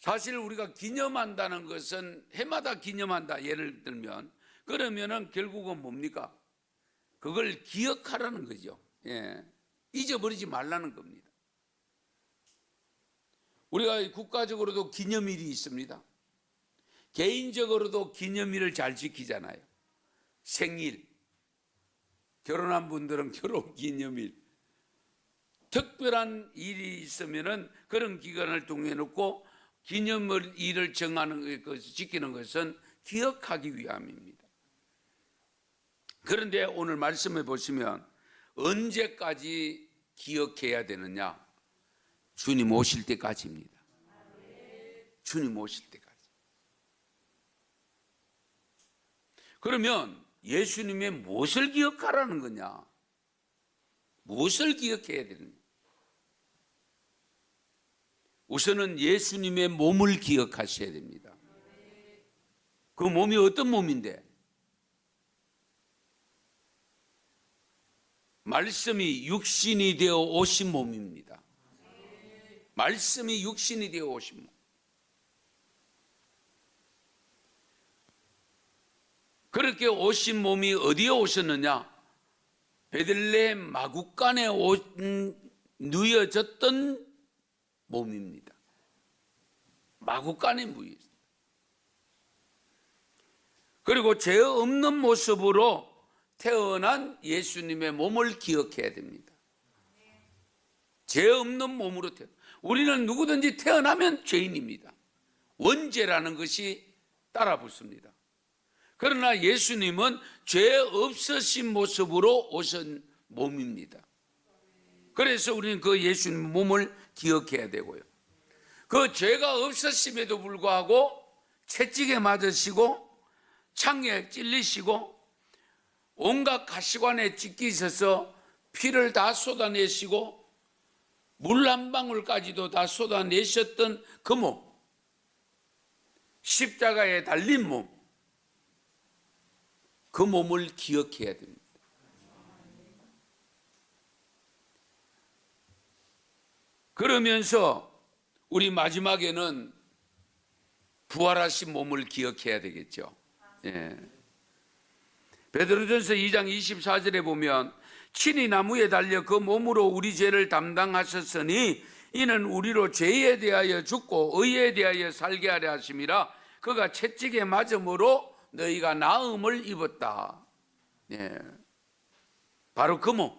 사실 우리가 기념한다는 것은 해마다 기념한다. 예를 들면 그러면은 결국은 뭡니까? 그걸 기억하라는 거죠. 예. 잊어버리지 말라는 겁니다. 우리가 국가적으로도 기념일이 있습니다. 개인적으로도 기념일을 잘 지키잖아요. 생일, 결혼한 분들은 결혼 기념일, 특별한 일이 있으면은 그런 기간을 동해 놓고 기념일을 정하는 것, 지키는 것은 기억하기 위함입니다. 그런데 오늘 말씀해 보시면 언제까지 기억해야 되느냐? 주님 오실 때까지입니다. 주님 오실 때까지. 그러면 예수님의 무엇을 기억하라는 거냐? 무엇을 기억해야 되느냐? 우선은 예수님의 몸을 기억하셔야 됩니다. 그 몸이 어떤 몸인데? 말씀이 육신이 되어 오신 몸입니다. 말씀이 육신이 되어 오신 몸. 그렇게 오신 몸이 어디에 오셨느냐? 베들레헴 마구간에 누여졌던 몸입니다. 마구간에 누여있습니다. 그리고 죄 없는 모습으로 태어난 예수님의 몸을 기억해야 됩니다. 죄 없는 몸으로 태어나. 우리는 누구든지 태어나면 죄인입니다. 원죄라는 것이 따라 붙습니다. 그러나 예수님은 죄 없으신 모습으로 오신 몸입니다. 그래서 우리는 그 예수님 몸을 기억해야 되고요. 그 죄가 없으심에도 불구하고 채찍에 맞으시고 창에 찔리시고 온갖 가시관에 찢기셔서 피를 다 쏟아내시고 물 한 방울까지도 다 쏟아내셨던 그 몸, 십자가에 달린 몸, 그 몸을 기억해야 됩니다. 그러면서 우리 마지막에는 부활하신 몸을 기억해야 되겠죠. 예. 베드로전서 2장 24절에 보면 친히 나무에 달려 그 몸으로 우리 죄를 담당하셨으니 이는 우리로 죄에 대하여 죽고 의에 대하여 살게 하려 하심이라. 그가 채찍에 맞음으로 너희가 나음을 입었다. 예. 바로 그 몸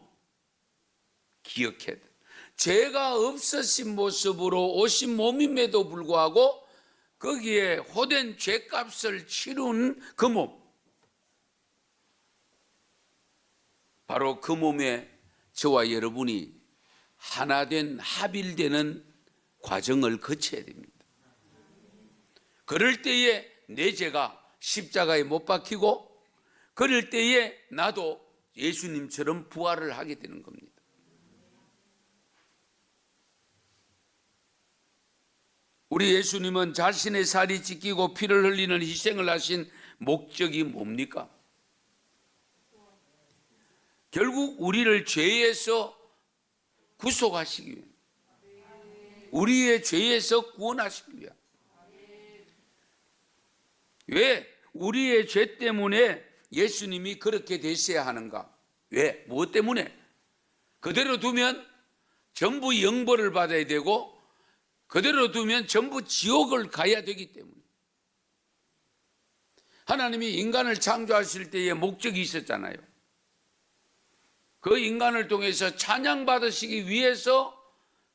기억해야 돼. 죄가 없으신 모습으로 오신 몸임에도 불구하고 거기에 호된 죄값을 치른 그 몸, 바로 그 몸에 저와 여러분이 하나된 합일되는 과정을 거쳐야 됩니다. 그럴 때에 내 죄가 십자가에 못 박히고 그럴 때에 나도 예수님처럼 부활을 하게 되는 겁니다. 우리 예수님은 자신의 살이 찢기고 피를 흘리는 희생을 하신 목적이 뭡니까? 결국 우리를 죄에서 구속하시기 위해, 우리의 죄에서 구원하시기 위해. 왜 우리의 죄 때문에 예수님이 그렇게 되셔야 하는가? 왜? 무엇 때문에? 그대로 두면 전부 영벌을 받아야 되고 그대로 두면 전부 지옥을 가야 되기 때문에. 하나님이 인간을 창조하실 때에 목적이 있었잖아요. 그 인간을 통해서 찬양받으시기 위해서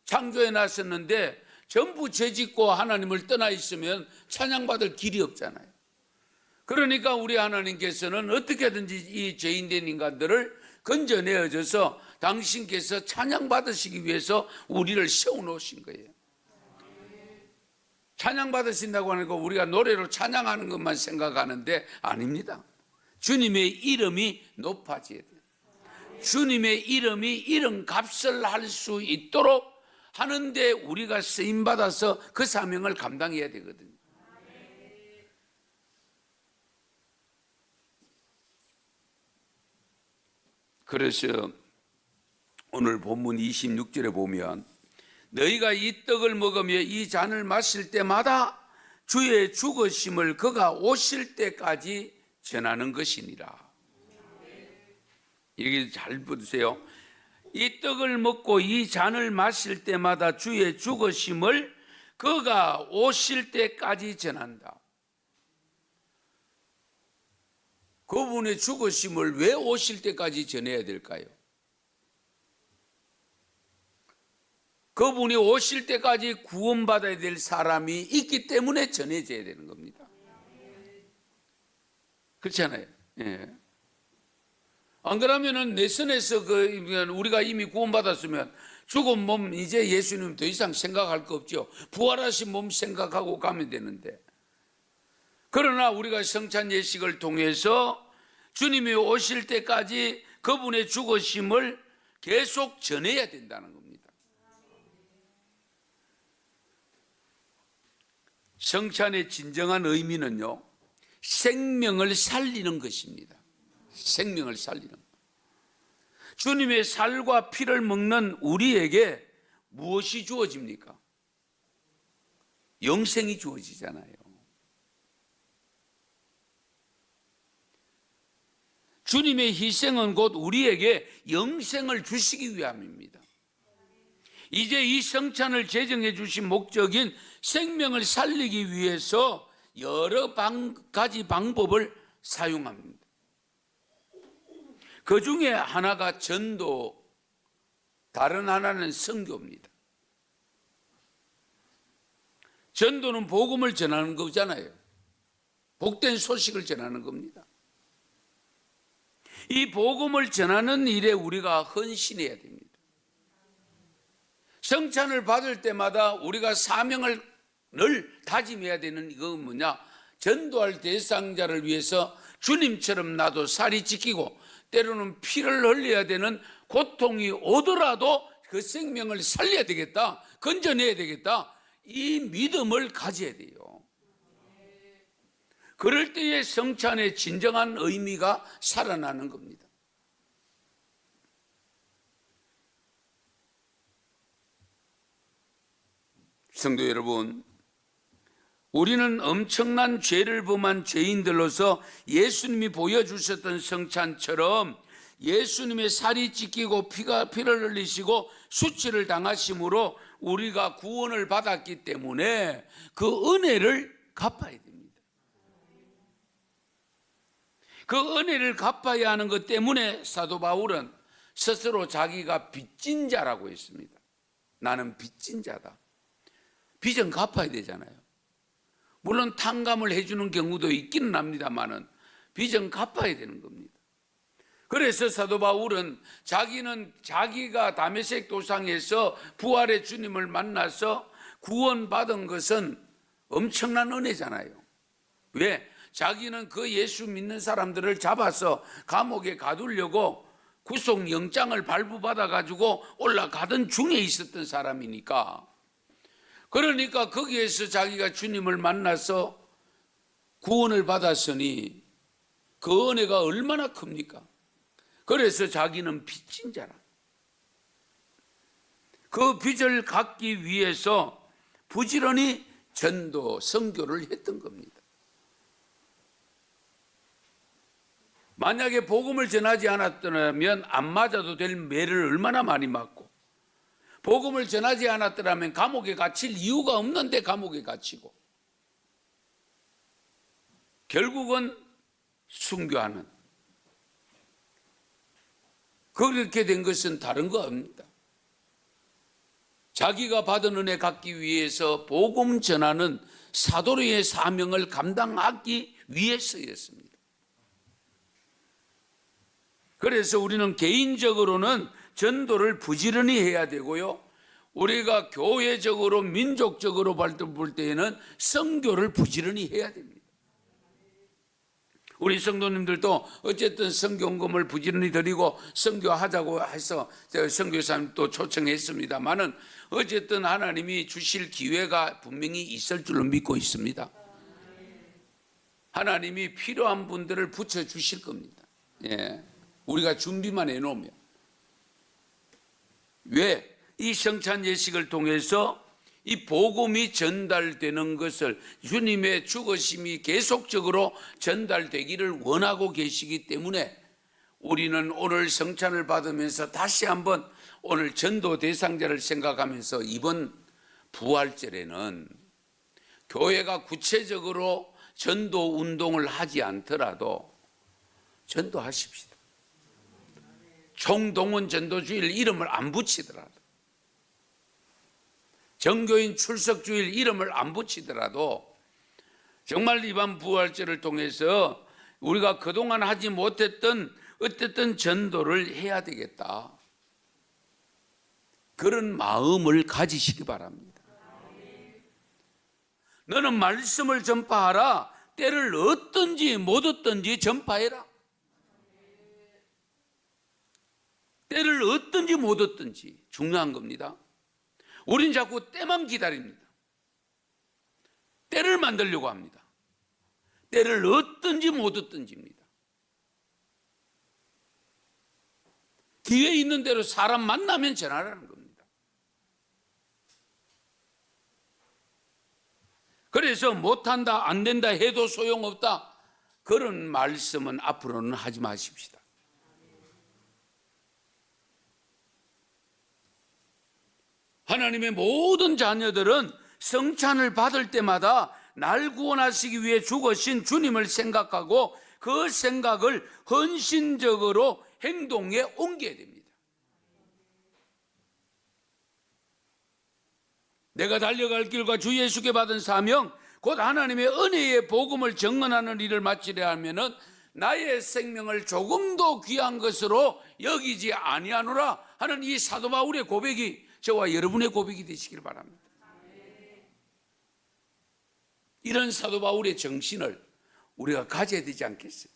창조해 놨었는데 전부 죄짓고 하나님을 떠나 있으면 찬양받을 길이 없잖아요. 그러니까 우리 하나님께서는 어떻게든지 이 죄인된 인간들을 건져내어줘서 당신께서 찬양받으시기 위해서 우리를 세워놓으신 거예요. 찬양받으신다고 하는 거 우리가 노래로 찬양하는 것만 생각하는데 아닙니다. 주님의 이름이 높아져야 돼요. 주님의 이름이 이런 값을 할 수 있도록 하는데 우리가 쓰임받아서 그 사명을 감당해야 되거든요. 그래서 오늘 본문 26절에 보면 너희가 이 떡을 먹으며 이 잔을 마실 때마다 주의 죽으심을 그가 오실 때까지 전하는 것이니라. 여기 잘 보세요. 이 떡을 먹고 이 잔을 마실 때마다 주의 죽으심을 그가 오실 때까지 전한다. 그분의 죽으심을 왜 오실 때까지 전해야 될까요? 그분이 오실 때까지 구원받아야 될 사람이 있기 때문에 전해져야 되는 겁니다. 그렇잖아요. 예. 안 그러면은 내 선에서 우리가 이미 구원받았으면 죽은 몸 이제 예수님 더 이상 생각할 거 없죠. 부활하신 몸 생각하고 가면 되는데. 그러나 우리가 성찬 예식을 통해서 주님이 오실 때까지 그분의 죽으심을 계속 전해야 된다는 겁니다. 성찬의 진정한 의미는요, 생명을 살리는 것입니다. 생명을 살리는 것. 주님의 살과 피를 먹는 우리에게 무엇이 주어집니까? 영생이 주어지잖아요. 주님의 희생은 곧 우리에게 영생을 주시기 위함입니다. 이제 이 성찬을 제정해 주신 목적인 생명을 살리기 위해서 여러 가지 방법을 사용합니다. 그 중에 하나가 전도, 다른 하나는 선교입니다. 전도는 복음을 전하는 거잖아요. 복된 소식을 전하는 겁니다. 이 복음을 전하는 일에 우리가 헌신해야 됩니다. 성찬을 받을 때마다 우리가 사명을 늘 다짐해야 되는 이건 뭐냐? 전도할 대상자를 위해서 주님처럼 나도 살이 찢기고 때로는 피를 흘려야 되는 고통이 오더라도 그 생명을 살려야 되겠다, 건져내야 되겠다, 이 믿음을 가져야 돼요. 그럴 때에 성찬의 진정한 의미가 살아나는 겁니다. 성도 여러분, 우리는 엄청난 죄를 범한 죄인들로서 예수님이 보여주셨던 성찬처럼 예수님의 살이 찢기고 피를 흘리시고 수치를 당하심으로 우리가 구원을 받았기 때문에 그 은혜를 갚아야 됩니다. 그 은혜를 갚아야 하는 것 때문에 사도 바울은 스스로 자기가 빚진 자라고 했습니다. 나는 빚진 자다. 빚은 갚아야 되잖아요. 물론 탕감을 해주는 경우도 있기는 합니다만은 빚은 갚아야 되는 겁니다. 그래서 사도 바울은 자기는 자기가 다메섹 도상에서 부활의 주님을 만나서 구원받은 것은 엄청난 은혜잖아요. 왜? 자기는 그 예수 믿는 사람들을 잡아서 감옥에 가두려고 구속영장을 발부받아 가지고 올라가던 중에 있었던 사람이니까, 그러니까 거기에서 자기가 주님을 만나서 구원을 받았으니 그 은혜가 얼마나 큽니까? 그래서 자기는 빚진 자라. 그 빚을 갚기 위해서 부지런히 전도, 선교를 했던 겁니다. 만약에 복음을 전하지 않았더라면 안 맞아도 될 매를 얼마나 많이 맞고, 복음을 전하지 않았더라면 감옥에 갇힐 이유가 없는데 감옥에 갇히고, 결국은 순교하는, 그렇게 된 것은 다른 거 아닙니다. 자기가 받은 은혜 갖기 위해서 복음 전하는 사도의 사명을 감당하기 위해서였습니다. 그래서 우리는 개인적으로는 전도를 부지런히 해야 되고요, 우리가 교회적으로 민족적으로 볼 때에는 선교를 부지런히 해야 됩니다. 우리 성도님들도 어쨌든 선교금을 부지런히 드리고 선교하자고 해서 선교사님 또 초청했습니다만은 어쨌든 하나님이 주실 기회가 분명히 있을 줄로 믿고 있습니다. 하나님이 필요한 분들을 붙여주실 겁니다. 예. 우리가 준비만 해놓으면. 왜? 이 성찬 예식을 통해서 이 복음이 전달되는 것을, 주님의 죽으심이 계속적으로 전달되기를 원하고 계시기 때문에 우리는 오늘 성찬을 받으면서 다시 한번 오늘 전도 대상자를 생각하면서 이번 부활절에는 교회가 구체적으로 전도 운동을 하지 않더라도 전도하십시다. 총동원 전도주일 이름을 안 붙이더라도, 정교인 출석주일 이름을 안 붙이더라도 정말 이번 부활절을 통해서 우리가 그동안 하지 못했던 어쨌든 전도를 해야 되겠다, 그런 마음을 가지시기 바랍니다. 너는 말씀을 전파하라. 때를 얻든지 못 얻든지 전파해라. 때를 얻든지 못 얻든지 중요한 겁니다. 우린 자꾸 때만 기다립니다. 때를 만들려고 합니다. 때를 얻든지 못 얻든지입니다. 기회 있는 대로 사람 만나면 전하라는 겁니다. 그래서 못한다, 안 된다 해도 소용없다, 그런 말씀은 앞으로는 하지 마십시다. 하나님의 모든 자녀들은 성찬을 받을 때마다 날 구원하시기 위해 죽으신 주님을 생각하고 그 생각을 헌신적으로 행동에 옮겨야 됩니다. 내가 달려갈 길과 주 예수께 받은 사명, 곧 하나님의 은혜의 복음을 증언하는 일을 마치려 하면은 나의 생명을 조금도 귀한 것으로 여기지 아니하노라 하는 이 사도 바울의 고백이 저와 여러분의 고백이 되시길 바랍니다. 이런 사도 바울의 정신을 우리가 가져야 되지 않겠어요?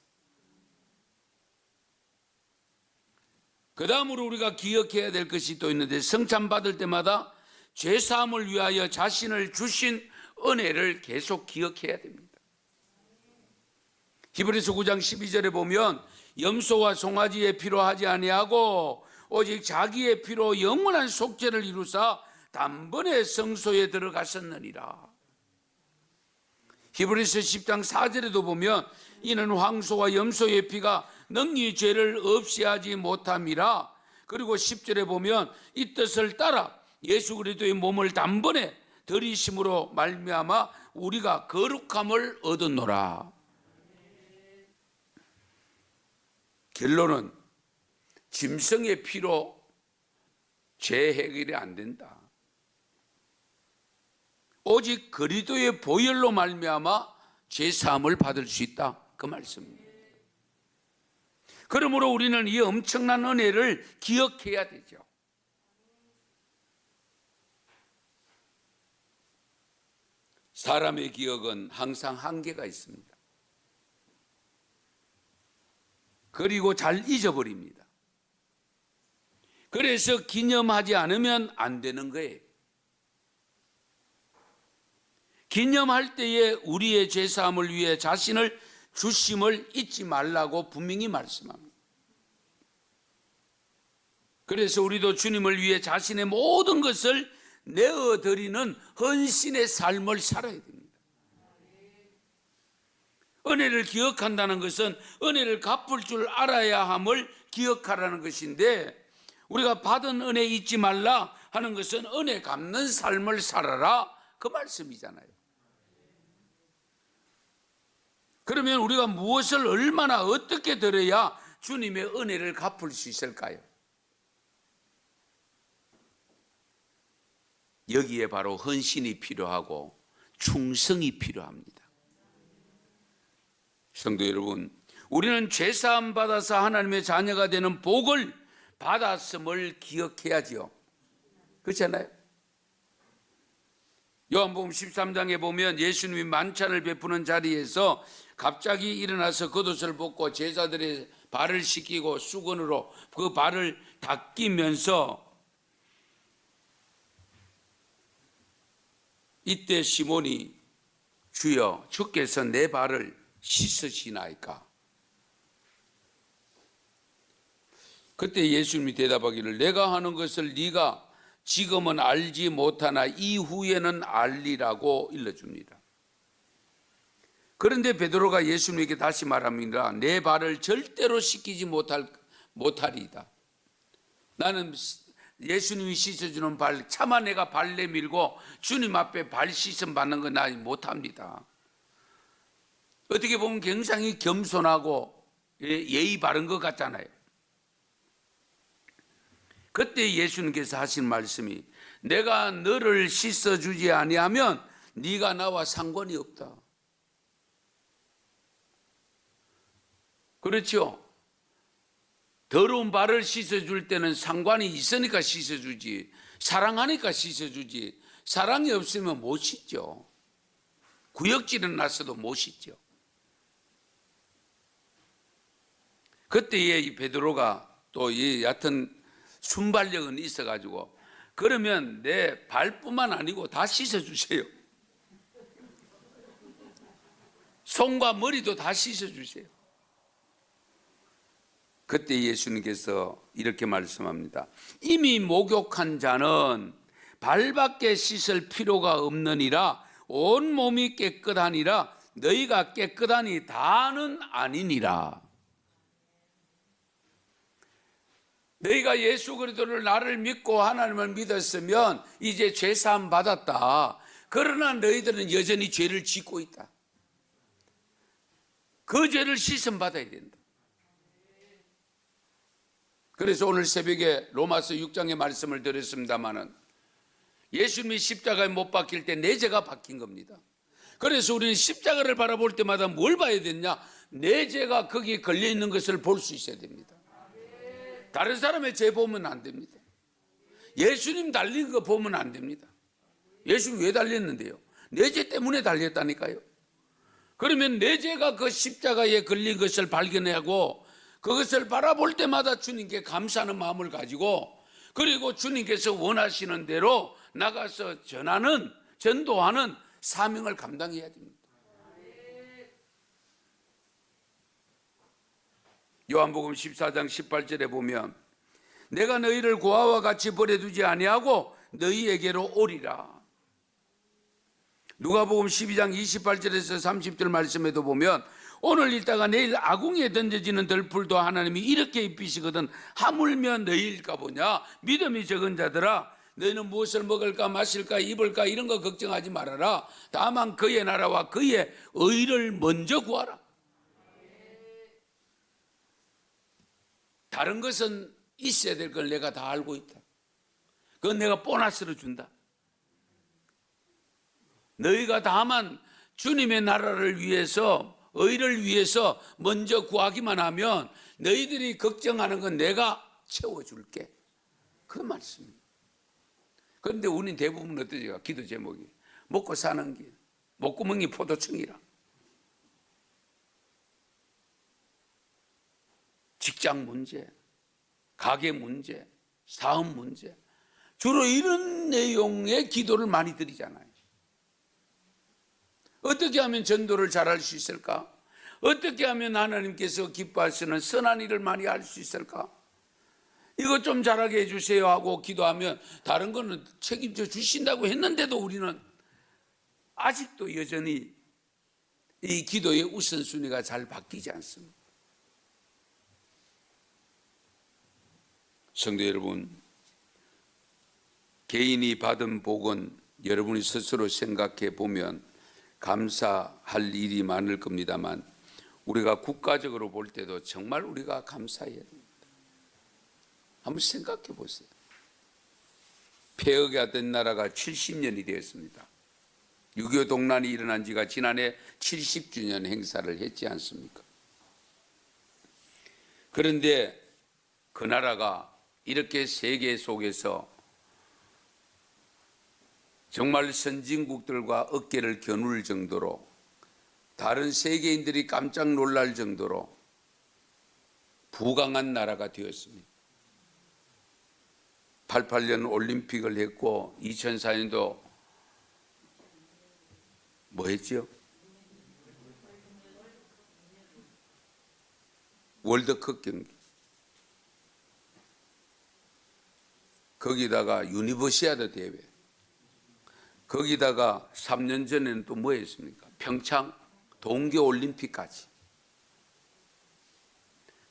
그 다음으로 우리가 기억해야 될 것이 또 있는데, 성찬 받을 때마다 죄사함을 위하여 자신을 주신 은혜를 계속 기억해야 됩니다. 히브리서 9장 12절에 보면 염소와 송아지의 피로 하지 아니하고 오직 자기의 피로 영원한 속죄를 이루사 단번에 성소에 들어가셨느니라. 히브리서 10장 4절에도 보면 이는 황소와 염소의 피가 능히 죄를 없이 하지 못함이라. 그리고 10절에 보면 이 뜻을 따라 예수 그리스도의 몸을 단번에 들이심으로 말미암아 우리가 거룩함을 얻었노라. 결론은 짐승의 피로 죄 해결이 안 된다. 오직 그리스도의 보혈로 말미암아 죄 사함을 받을 수 있다, 그 말씀입니다. 그러므로 우리는 이 엄청난 은혜를 기억해야 되죠. 사람의 기억은 항상 한계가 있습니다. 그리고 잘 잊어버립니다. 그래서 기념하지 않으면 안 되는 거예요. 기념할 때에 우리의 죄사함을 위해 자신을 주심을 잊지 말라고 분명히 말씀합니다. 그래서 우리도 주님을 위해 자신의 모든 것을 내어드리는 헌신의 삶을 살아야 됩니다. 은혜를 기억한다는 것은 은혜를 갚을 줄 알아야 함을 기억하라는 것인데, 우리가 받은 은혜 잊지 말라 하는 것은 은혜 갚는 삶을 살아라, 그 말씀이잖아요. 그러면 우리가 무엇을 얼마나 어떻게 들어야 주님의 은혜를 갚을 수 있을까요? 여기에 바로 헌신이 필요하고 충성이 필요합니다. 성도 여러분, 우리는 죄사함 받아서 하나님의 자녀가 되는 복을 받았음을 기억해야지요. 그렇잖아요? 요한복음 13장에 보면 예수님이 만찬을 베푸는 자리에서 갑자기 일어나서 겉옷을 벗고 제자들의 발을 씻기고 수건으로 그 발을 닦이면서, 이때 시몬이 주여 주께서 내 발을 씻으시나이까? 그때 예수님이 대답하기를 내가 하는 것을 네가 지금은 알지 못하나 이후에는 알리라고 일러줍니다. 그런데 베드로가 예수님에게 다시 말합니다. 내 발을 절대로 씻기지 못하리이다. 나는 예수님이 씻어주는 발, 차마 내가 발 내밀고 주님 앞에 발 씻음 받는 건 나 못합니다. 어떻게 보면 굉장히 겸손하고 예의 바른 것 같잖아요. 그때 예수님께서 하신 말씀이 내가 너를 씻어주지 아니하면 네가 나와 상관이 없다. 그렇죠? 더러운 발을 씻어줄 때는 상관이 있으니까 씻어주지, 사랑하니까 씻어주지, 사랑이 없으면 못 씻죠. 구역질은 났어도 못 씻죠. 그때에 이 베드로가 또 이 얕은 순발력은 있어가지고 그러면 내 발뿐만 아니고 다 씻어주세요. 손과 머리도 다 씻어주세요. 그때 예수님께서 이렇게 말씀합니다. 이미 목욕한 자는 발밖에 씻을 필요가 없느니라. 온 몸이 깨끗하니라. 너희가 깨끗하니 다는 아니니라. 너희가 예수 그리스도를 나를 믿고 하나님을 믿었으면 이제 죄사함 받았다. 그러나 너희들은 여전히 죄를 짓고 있다. 그 죄를 씻음 받아야 된다. 그래서 오늘 새벽에 로마서 6장의 말씀을 드렸습니다마는 예수님이 십자가에 못 박힐 때 내 죄가 박힌 겁니다. 그래서 우리는 십자가를 바라볼 때마다 뭘 봐야 되냐? 내 죄가 거기에 걸려 있는 것을 볼 수 있어야 됩니다. 다른 사람의 죄 보면 안 됩니다. 예수님 달린 거 보면 안 됩니다. 예수님 왜 달렸는데요? 내 죄 때문에 달렸다니까요. 그러면 내 죄가 그 십자가에 걸린 것을 발견하고 그것을 바라볼 때마다 주님께 감사하는 마음을 가지고 그리고 주님께서 원하시는 대로 나가서 전도하는 사명을 감당해야 됩니다. 요한복음 14장 18절에 보면 내가 너희를 고아와 같이 버려두지 아니하고 너희에게로 오리라. 누가복음 12장 28절에서 30절 말씀에도 보면 오늘 읽다가 내일 아궁이에 던져지는 들풀도 하나님이 이렇게 입히시거든 하물며 너희일까 보냐. 믿음이 적은 자들아 너희는 무엇을 먹을까 마실까 입을까 이런 거 걱정하지 말아라. 다만 그의 나라와 그의 의를 먼저 구하라. 다른 것은 있어야 될 걸 내가 다 알고 있다. 그건 내가 보너스로 준다. 너희가 다만 주님의 나라를 위해서 의를 위해서 먼저 구하기만 하면 너희들이 걱정하는 건 내가 채워줄게. 그 말씀입니다. 그런데 우리는 대부분 어떠죠? 기도 제목이 먹고 사는 길, 목구멍이 포도청이라. 직장 문제, 가게 문제, 사업 문제, 주로 이런 내용의 기도를 많이 드리잖아요. 어떻게 하면 전도를 잘할 수 있을까? 어떻게 하면 하나님께서 기뻐하시는 선한 일을 많이 할 수 있을까? 이것 좀 잘하게 해주세요 하고 기도하면 다른 거는 책임져 주신다고 했는데도 우리는 아직도 여전히 이 기도의 우선순위가 잘 바뀌지 않습니다. 성도 여러분, 개인이 받은 복은 여러분이 스스로 생각해 보면 감사할 일이 많을 겁니다만 우리가 국가적으로 볼 때도 정말 우리가 감사해야 됩니다. 한번 생각해 보세요. 폐허가 된 나라가 70년이 되었습니다. 6.25 동란이 일어난 지가 지난해 70주년 행사를 했지 않습니까? 그런데 그 나라가 이렇게 세계 속에서 정말 선진국들과 어깨를 겨눌 정도로 다른 세계인들이 깜짝 놀랄 정도로 부강한 나라가 되었습니다. 88년 올림픽을 했고 2004년도 뭐 했죠? 월드컵 경기. 거기다가 유니버시아드 대회, 거기다가 3년 전에는 또 뭐 했습니까? 평창 동계올림픽까지.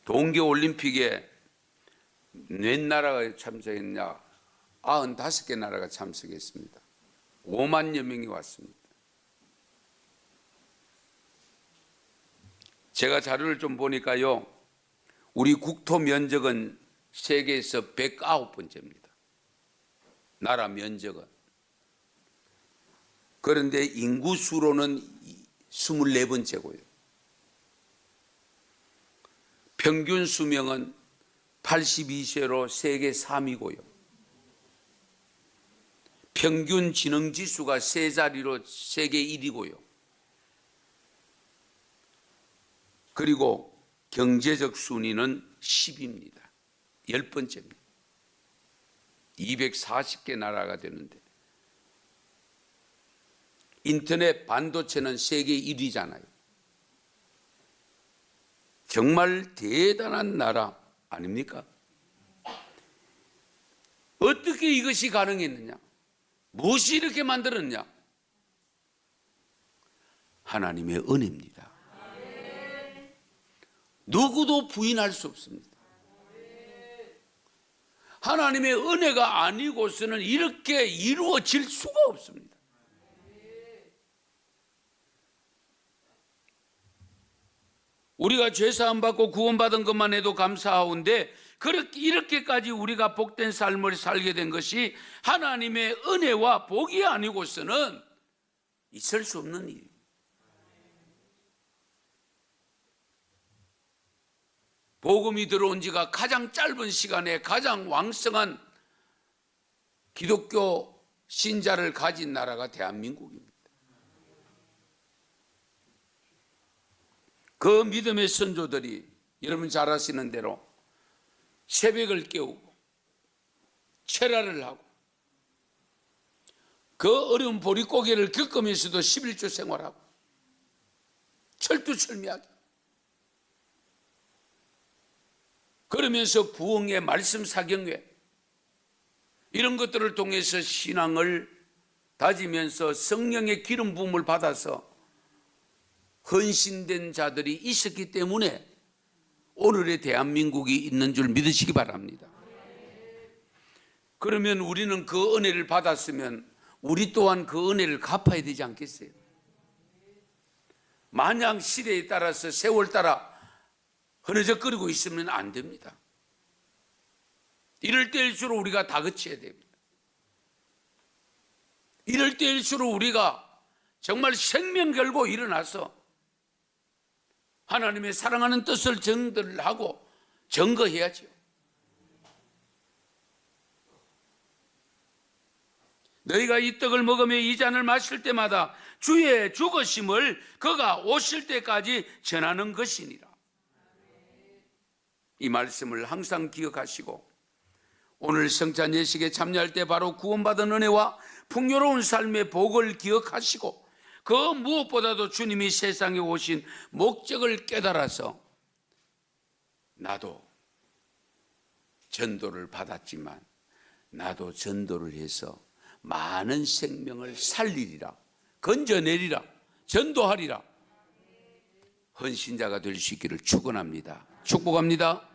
동계올림픽에 몇 나라가 참석했냐? 95개 나라가 참석했습니다. 5만여 명이 왔습니다. 제가 자료를 좀 보니까요, 우리 국토 면적은 세계에서 109번째입니다. 나라 면적은. 그런데 인구수로는 24번째고요. 평균 수명은 82세로 세계 3위고요. 평균 지능지수가 3자리로 세계 1위고요. 그리고 경제적 순위는 10위입니다. 10번째입니다. 240개 나라가 되는데, 인터넷 반도체는 세계 1위잖아요. 정말 대단한 나라 아닙니까? 어떻게 이것이 가능했느냐? 무엇이 이렇게 만들었냐? 하나님의 은혜입니다. 누구도 부인할 수 없습니다. 하나님의 은혜가 아니고서는 이렇게 이루어질 수가 없습니다. 우리가 죄사함 받고 구원받은 것만 해도 감사하온데, 그렇게 이렇게까지 우리가 복된 삶을 살게 된 것이 하나님의 은혜와 복이 아니고서는 있을 수 없는 일입니다. 복음이 들어온 지가 가장 짧은 시간에 가장 왕성한 기독교 신자를 가진 나라가 대한민국입니다. 그 믿음의 선조들이 여러분 잘 아시는 대로 새벽을 깨우고 철야를 하고 그 어려운 보릿고개를 겪으면서도 11조 생활하고 철두철미하게, 그러면서 부흥회, 말씀 사경회 이런 것들을 통해서 신앙을 다지면서 성령의 기름 부음을 받아서 헌신된 자들이 있었기 때문에 오늘의 대한민국이 있는 줄 믿으시기 바랍니다. 그러면 우리는 그 은혜를 받았으면 우리 또한 그 은혜를 갚아야 되지 않겠어요? 마냥 시대에 따라서 세월 따라 흐느적거리고 있으면 안 됩니다. 이럴 때일수록 우리가 다그쳐야 됩니다. 이럴 때일수록 우리가 정말 생명 걸고 일어나서 하나님의 사랑하는 뜻을 전달하고 증거해야죠. 너희가 이 떡을 먹으며 이 잔을 마실 때마다 주의 죽으심을 그가 오실 때까지 전하는 것이니라. 이 말씀을 항상 기억하시고 오늘 성찬 예식에 참여할 때 바로 구원받은 은혜와 풍요로운 삶의 복을 기억하시고, 그 무엇보다도 주님이 세상에 오신 목적을 깨달아서 나도 전도를 받았지만 나도 전도를 해서 많은 생명을 살리리라, 건져내리라, 전도하리라 헌신자가 될 수 있기를 축원합니다. 축복합니다.